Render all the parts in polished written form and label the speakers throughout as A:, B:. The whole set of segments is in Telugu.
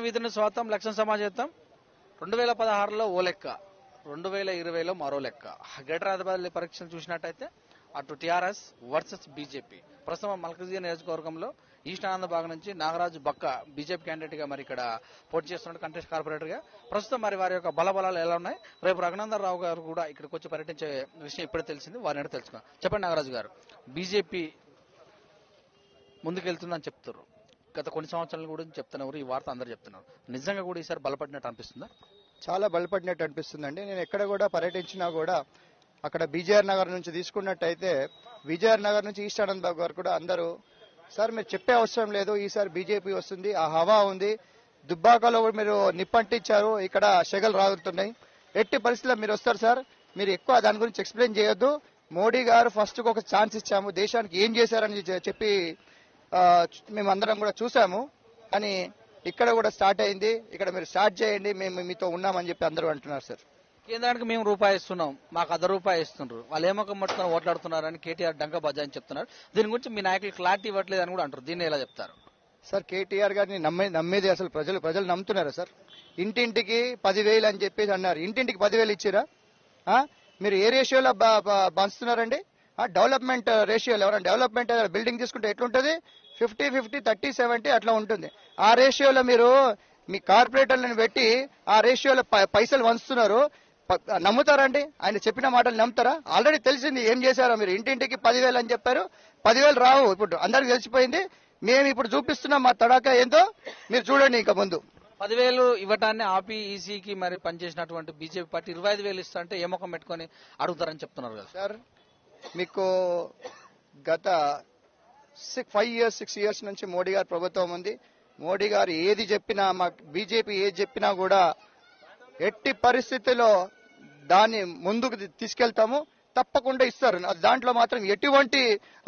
A: వీధిని స్వాగతం. లక్ష్యం సమాజం 2016లో ఓ లెక్క, 2020లో మరో లెక్క. గ్రేటర్ హైదరాబాద్ పరీక్షలు చూసినట్టయితే అటు టీఆర్ఎస్ వర్సెస్ బీజేపీ. ప్రస్తుతం మల్కజ్గిరి నియోజకవర్గంలో ఈస్ట్ ఆనంద భాగం నుంచి నాగరాజు బక్క బీజేపీ క్యాండిడేట్ గా మరి ఇక్కడ పోటీ చేస్తున్న కంటెస్ట్ కార్పొరేటర్ గా. ప్రస్తుతం మరి వారి యొక్క బలబలాలు ఎలా ఉన్నాయి, రేపు రఘునందన్ రావు గారు కూడా ఇక్కడికి వచ్చి పర్యటించే విషయం ఇప్పుడే తెలిసింది, వారిని తెలుసుకున్నాం. చెప్పండి నాగరాజు గారు, బీజేపీ ముందుకెళ్తుందని చెప్తారు, గత కొన్ని సంవత్సరాల గురించి చెప్తున్నారు, ఈ వార్త అందరూ చెప్తున్నారు. నిజంగా కూడా ఈసారి బలపడినట్టు అనిపిస్తుందా?
B: చాలా బలపడినట్టు అనిపిస్తుందండి. నేను ఎక్కడ కూడా పర్యటించినా కూడా అక్కడ బీజేఆర్ నగర్ నుంచి తీసుకున్నట్టయితే బీజేఆర్ నగర్ నుంచి ఈస్ట్ ఆనంద్ బాగ్ గారు కూడా అందరూ సార్ మీరు చెప్పే అవసరం లేదు, ఈసారి బీజేపీ వస్తుంది, ఆ హవా ఉంది, దుబ్బాకలో మీరు నిప్పంటించారు, ఇక్కడ షెగలు రాగుతున్నాయి, ఎట్టి పరిస్థితుల్లో మీరు వస్తారు సార్, మీరు ఎక్కువ దాని గురించి ఎక్స్ప్లెయిన్ చేయొద్దు, మోడీ గారు ఫస్ట్ ఒక ఛాన్స్ ఇచ్చాము, దేశానికి ఏం చేశారని చెప్పి మేమందరం కూడా చూసాము, కానీ ఇక్కడ కూడా స్టార్ట్ అయింది, ఇక్కడ మీరు స్టార్ట్ చేయండి, మేము మీతో ఉన్నామని చెప్పి అందరూ అంటున్నారు సార్.
A: కేంద్రానికి మేము రూపాయి ఇస్తున్నాం, మాకు ₹1 ఇస్తున్నారు, వాళ్ళు ఏమొక మొత్తం ఓట్లాడుతున్నారని కేటీఆర్ డంకా బజాయని చెప్తున్నారు. దీని గురించి మీ నాయకులు క్లారిటీ ఇవ్వట్లేదు అని కూడా అంటారు. దీన్ని ఎలా చెప్తారు
B: సార్? కేటీఆర్ గారిని నమ్మేది అసలు ప్రజలు నమ్ముతున్నారా సార్? ఇంటింటికి 10,000 అని చెప్పేసి అన్నారు, ఇంటింటికి 10,000 ఇచ్చిరా? మీరు ఏ రేషియోలో పంచుతున్నారండి? డెవలప్మెంట్ రేషియోలో ఎవరైనా డెవలప్మెంట్ బిల్డింగ్ తీసుకుంటే ఎట్లుంటుంది? 50-50, 30-70 అట్లా ఉంటుంది. ఆ రేషియోలో మీరు మీ కార్పొరేటర్లను పెట్టి ఆ రేషియోలో పైసలు వంచుతున్నారు, నమ్ముతారండి? ఆయన చెప్పిన మాటలు నమ్ముతారా? ఆల్రెడీ తెలిసింది ఏం చేశారో. మీరు ఇంటింటికి 10,000 అని చెప్పారు, 10,000 రావు, ఇప్పుడు అందరికి తెలిసిపోయింది. మేము ఇప్పుడు చూపిస్తున్నాం మా తడాకా ఏందో, మీరు చూడండి. ఇంకా ముందు
A: 10,000 ఇవ్వటాన్ని ఆపి ఈసీకి మరి పనిచేసినటువంటి బీజేపీ పార్టీ 25,000 ఇస్తా అంటే ఏ ముఖం పెట్టుకుని అడుగుతారని చెప్తున్నారు కదా
B: సార్. మీకు గత 6 ఇయర్స్ నుంచి మోడీ గారి ప్రభుత్వం ఉంది. మోడీ గారు ఏది చెప్పినా, మా బీజేపీ ఏది చెప్పినా కూడా ఎట్టి పరిస్థితిలో దాన్ని ముందుకు తీసుకెళ్తాము, తప్పకుండా ఇస్తారు. దాంట్లో మాత్రం ఎటువంటి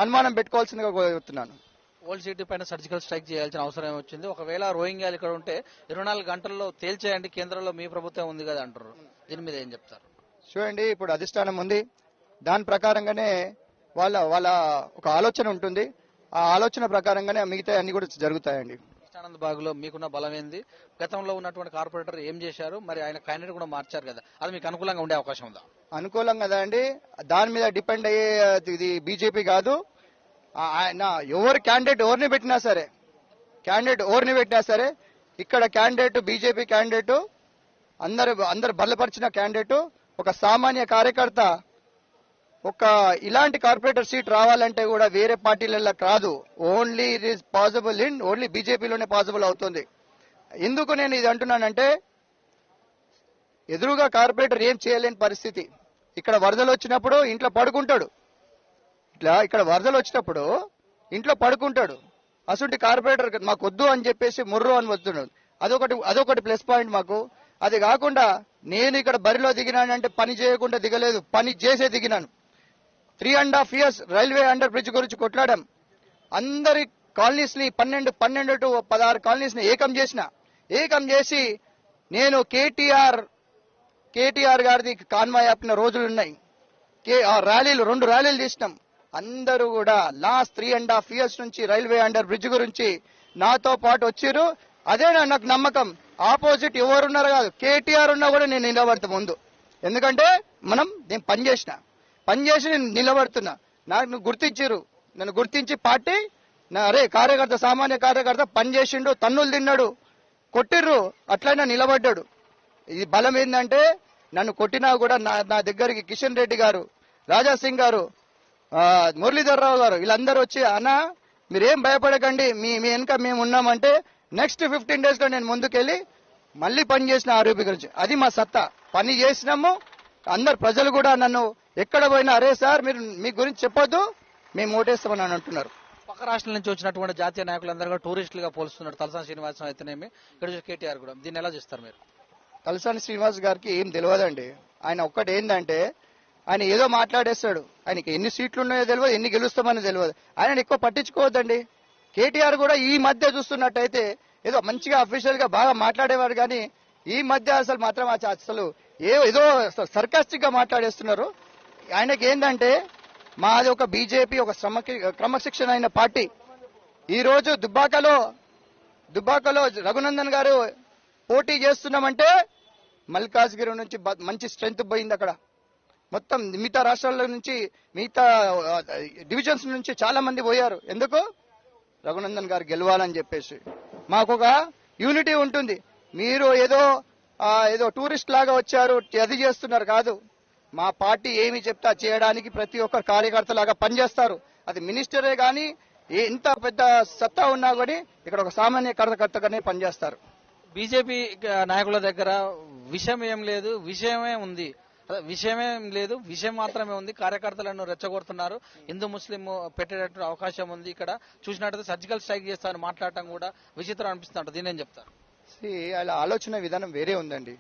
B: అనుమానం పెట్టుకోవాల్సిందిగా కోరుతున్నాను.
A: ఓల్డ్ సిటీ పైన సర్జికల్ స్ట్రైక్ చేయాల్సిన అవసరం వచ్చింది. ఒకవేళ రోహింగ్యాలు ఇక్కడ ఉంటే 24 గంటల్లో తేల్చేయండి, కేంద్రంలో మీ ప్రభుత్వం ఉంది కదా అంటారు. దీని మీద ఏం చెప్తారు? చూడండి,
B: ఇప్పుడు అధిష్టానం ఉంది, దాని ప్రకారంగానే వాళ్ళ ఒక ఆలోచన ఉంటుంది, ఆ ఆలోచన ప్రకారంగానే మిగతా అన్ని కూడా జరుగుతాయండి.
A: ఆనంద్ బాగ్ లో మీకున్న బలం ఏంది? గతంలో ఉన్నటువంటి కార్పొరేటర్ ఏం చేశారు? మరి ఆయన క్యాండిడేట్ కూడా మార్చారు కదా, అది మీకు అనుకూలంగా ఉండే అవకాశం ఉందా?
B: అనుకూలం కదా అండి, దాని మీద డిపెండ్ అయ్యే ఇది బీజేపీ కాదు. ఆయన ఎవరు క్యాండిడేట్ ఎవరిని పెట్టినా సరే, ఇక్కడ క్యాండిడేట్ బీజేపీ క్యాండిడేట్ అందరు బలపరిచిన క్యాండిడేట్, ఒక సామాన్య కార్యకర్త ఒక ఇలాంటి కార్పొరేటర్ సీట్ రావాలంటే కూడా వేరే పార్టీలలో కాదు, only it is possible in only బీజేపీలోనే పాసిబుల్ అవుతుంది. ఎందుకు నేను ఇది అంటున్నానంటే, ఎదురుగా కార్పొరేటర్ ఏం చేయలేని పరిస్థితి. ఇక్కడ వరదలు వచ్చినప్పుడు ఇంట్లో పడుకుంటాడు, ఇక్కడ వరదలు వచ్చినప్పుడు ఇంట్లో పడుకుంటాడు. అసలు కార్పొరేటర్ మాకు వద్దు అని చెప్పేసి ముర్రు అని వస్తున్నాడు, అదొకటి ప్లస్ పాయింట్ మాకు. అది కాకుండా నేను ఇక్కడ బరిలో దిగినానంటే పని చేయకుండా దిగలేదు, పని చేసే దిగినాను. 3.5 years రైల్వే అండర్ బ్రిడ్జ్ గురించి కొట్లాడాం. అందరి కాలనీస్ ని 12 to 16 కాలనీస్ ని ఏకం చేసి నేను కేటీఆర్ గారిది కాన్వాయ్ ఆపిన రోజులున్నాయి. ర్యాలీలు 2 ర్యాలీలు తీసినాం. అందరూ కూడా లాస్ట్ 3.5 years నుంచి రైల్వే అండర్ బ్రిడ్జ్ గురించి నాతో పాటు వచ్చారు. అదే నాకు నమ్మకం. ఆపోజిట్ ఎవరున్నారు కాదు, కేటీఆర్ ఉన్నా కూడా నేను నిలబడతా ముందు. ఎందుకంటే నేను పనిచేసి నేను నిలబడుతున్నా. నన్ను గుర్తించి పార్టీ అరే కార్యకర్త, సామాన్య కార్యకర్త పనిచేసిండు, తన్నులు తిన్నాడు, కొట్టిర్రు, అట్లయినా నిలబడ్డాడు. ఇది బలం ఏంటంటే, నన్ను కొట్టినా కూడా నా దగ్గరికి కిషన్ రెడ్డి గారు, రాజా సింగ్ గారు, మురళీధర్ రావు గారు వీళ్ళందరూ వచ్చి అన్నా మీరేం భయపడకండి, మీ వెనుక మేము ఉన్నామంటే నెక్స్ట్ 15 days లో నేను ముందుకెళ్లి మళ్ళీ పని చేసిన ఆరోపి గురించి. అది మా సత్తా. పని చేసినాము. అందరు ప్రజలు కూడా నన్ను ఎక్కడ పోయినా అరే సార్ మీరు మీ గురించి చెప్పొద్దు, మేము ఓటేస్తామని అంటున్నారు.
A: పక్క రాష్ట్రాల నుంచి వచ్చినటువంటి జాతీయ నాయకులందరూ కూడా టూరిస్టులుగా పోలుస్తున్నారు. తలసాని శ్రీనివాసం అయితేనేమి, ఇక్కడ కేటీఆర్ కూడా. దీన్ని ఎలా చేస్తారు మీరు?
B: తలసాని శ్రీనివాస్ గారికి ఏం తెలియదండి. ఆయన ఒక్కటి ఏంటంటే, ఆయన ఏదో మాట్లాడేస్తాడు, ఆయనకి ఎన్ని సీట్లు ఉన్నాయో తెలియదు, ఎన్ని గెలుస్తామని తెలియదు. ఆయన ఎక్కువ పట్టించుకోవద్దండి. కేటీఆర్ కూడా ఈ మధ్య చూస్తున్నట్టయితే ఏదో మంచిగా అఫీషియల్ గా బాగా మాట్లాడేవాడు, కానీ ఈ మధ్య అసలు మాత్రం అసలు ఏదో సర్కాస్టిక్ గా మాట్లాడేస్తున్నారు. ఆయనకి ఏంటంటే, మాది ఒక బీజేపీ ఒక క్రమశిక్షణ అయిన పార్టీ. ఈ రోజు దుబ్బాకలో రఘునందన్ గారు పోటీ చేస్తున్నామంటే మల్కాజ్గిరి నుంచి మంచి స్ట్రెంగ్త్ పోయింది అక్కడ. మొత్తం మిగతా రాష్ట్రాల నుంచి మిగతా డివిజన్స్ నుంచి చాలా మంది పోయారు. ఎందుకు? రఘునందన్ గారు గెలవాలని చెప్పేసి. మాకు ఒక యూనిటీ ఉంటుంది. మీరు ఏదో టూరిస్ట్ లాగా వచ్చారు అది చేస్తున్నారు కాదు. మా పార్టీ ఏమి చెప్తా చేయడానికి ప్రతి ఒక్కరు కార్యకర్త లాగా పనిచేస్తారు. అది మినిస్టరే కానీ ఎంత పెద్ద సత్తా ఉన్నా కానీ ఇక్కడ ఒక సామాన్య కార్యకర్తగానే పనిచేస్తారు.
A: బీజేపీ నాయకుల దగ్గర విషయం ఏం లేదు, విషయమే ఉంది. విషయమేం లేదు, విషయం మాత్రమే ఉంది. కార్యకర్తలను రెచ్చగొడుతున్నారు. హిందూ ముస్లిం పెట్టేటట్టు అవకాశం ఉంది. ఇక్కడ చూసినట్టయితే సర్జికల్ స్ట్రైక్ చేస్తారని మాట్లాడటం కూడా విచిత్రం అనిపిస్తుంట. దీని ఏం చెప్తారు?
B: అలా ఆలోచన విధానం వేరే ఉందండి.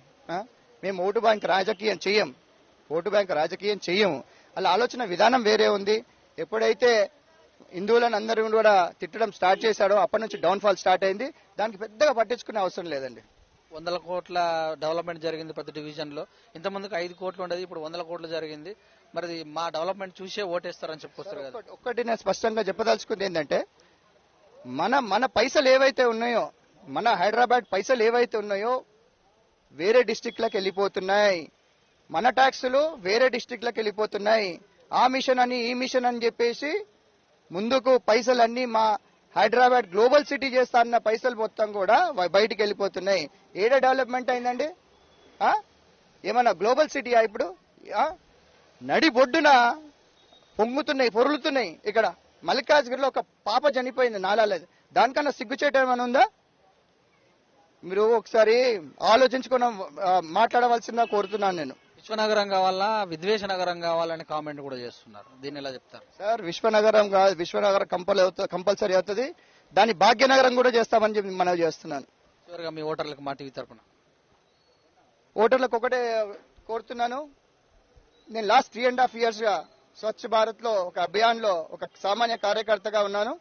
B: మేము ఓటు బ్యాంక్ రాజకీయం చెయ్యము. అలా ఆలోచన విధానం వేరే ఉంది. ఎప్పుడైతే హిందువులను అందరూ కూడా తిట్టడం స్టార్ట్ చేశాడో అప్పటి నుంచి డౌన్ ఫాల్ స్టార్ట్ అయింది. దానికి పెద్దగా పట్టించుకునే అవసరం లేదండి.
A: 100 కోట్ల డెవలప్మెంట్ జరిగింది ప్రతి డివిజన్ లో. ఇంతమందికి 5 కోట్లు ఉండేది, ఇప్పుడు 100 కోట్లు జరిగింది. మరి మా డెవలప్మెంట్ చూసే ఓటేస్తారని చెప్పుకొస్తారు కదా.
B: ఒక్కటి నేను స్పష్టంగా చెప్పదలుచుకుంది ఏంటంటే మన పైసలు ఏవైతే ఉన్నాయో, మన హైదరాబాద్ పైసలు ఏవైతే ఉన్నాయో వేరే డిస్టిక్లకు వెళ్ళిపోతున్నాయి. మన ట్యాక్సులు వేరే డిస్టిక్లకు వెళ్ళిపోతున్నాయి. ఆ మిషన్ అని ఈ మిషన్ అని చెప్పేసి ముందుకు పైసలన్నీ మా హైదరాబాద్ గ్లోబల్ సిటీ చేస్తారన్న పైసలు మొత్తం కూడా బయటికి వెళ్ళిపోతున్నాయి. ఏడా డెవలప్మెంట్ అయిందండి? ఏమన్నా గ్లోబల్ సిటీయా ఇప్పుడు? నడి బొడ్డున పొరులుతున్నాయి. ఇక్కడ మల్కాజ్గిరిలో ఒక పాప చనిపోయింది నాలాలేదు. దానికన్నా సిగ్గుచేట ఏమైనా ఉందా? మీరు ఒకసారి ఆలోచించుకుని మాట్లాడవలసిందిగా కోరుతున్నాను నేను.
A: విశ్వనగరం కావాలా, విద్వేష నగరం కావాలని కామెంట్ కూడా చేస్తున్నారు. దీన్ని ఎలా చెప్తారు?
B: సార్, విశ్వనగరం కాదు, విశ్వనగరం కంపల్సరీ అవుతుంది. దాన్ని భాగ్యనగరం కూడా చేస్తామని చెప్పి మనవి చేస్తున్నాను.
A: చివరిగా మీ ఓటర్లకు మా టీవీ తరపున
B: ఓటర్లకు ఒకటే కోరుతున్నాను. నేను లాస్ట్ 3.5 years గా స్వచ్ఛ భారత్ లో ఒక అభియాన్ లో ఒక సామాన్య కార్యకర్తగా ఉన్నాను.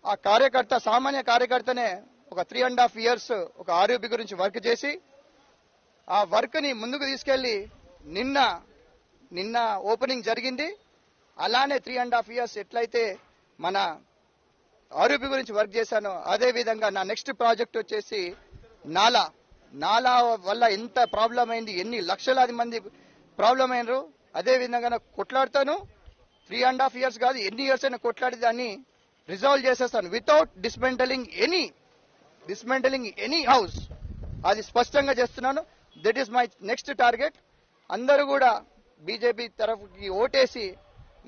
B: ఆ సామాన్య కార్యకర్తనే ఒక 3.5 years ఒక ఆరోగ్య గురించి వర్క్ చేసి ఆ వర్క్ ని ముందుకు తీసుకెళ్లి నిన్న ఓపెనింగ్ జరిగింది. అలానే 3.5 years ఎట్లయితే మన ఆరోగ్య గురించి వర్క్ చేశానో అదే విధంగా నా నెక్స్ట్ ప్రాజెక్ట్ వచ్చేసి నాలా వల్ల ఎంత ప్రాబ్లం అయింది, ఎన్ని లక్షలాది మంది ప్రాబ్లం అయినరు, అదే విధంగా నాకు కొట్లాడుతాను. 3.5 years కాదు, ఎన్ని ఇయర్స్ అయినా కొట్లాడి దాన్ని రిజాల్వ్ చేసేస్తాను వితౌట్ డిస్మెంటలింగ్ ఎనీ హౌస్. అది స్పష్టంగా చేస్తున్నాను. That is my next target. అందరూ కూడా బీజేపీ తరఫుకి ఓటేసి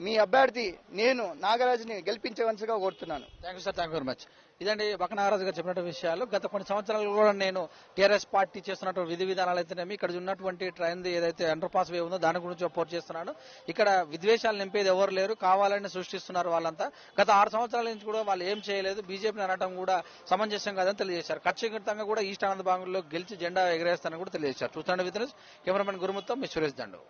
B: మీ అభ్యర్థి నేను నాగరాజుని గెలిపించవలసిగా కోరుతున్నాను.
A: Thank you sir, thank you very much. ఇదండి బక్క నాగరాజు గారు చెప్పినట్టు విషయాలు. గత కొన్ని సంవత్సరాలు కూడా నేను టీఆర్ఎస్ పార్టీ చేస్తున్నటువంటి విధి విధానాలు అయితేనేమి, ఇక్కడ ఉన్నటువంటి ట్రైన్ ఏదైతే అండర్ పాస్ వే ఉందో దాని గురించి పోర్ట్ చేస్తున్నాను. ఇక్కడ విద్వేషాలు నింపేది ఎవరు లేరు, కావాలని సృష్టిస్తున్నారు వాళ్ళంతా. గత 6 సంవత్సరాల నుంచి కూడా వాళ్ళు ఏం చేయలేదు. బీజేపీని అనడం కూడా సమంజసం కాదని తెలియజేశారు. ఖచ్చితంగా కూడా ఈస్ట్ ఆనంద్ బాంగ్లో గెలిచి జెండా ఎగరేస్తానని కూడా తెలియజేశారు. చూస్తున్నాడు with cameraman గురుముత్తం, me Suresh Dandu.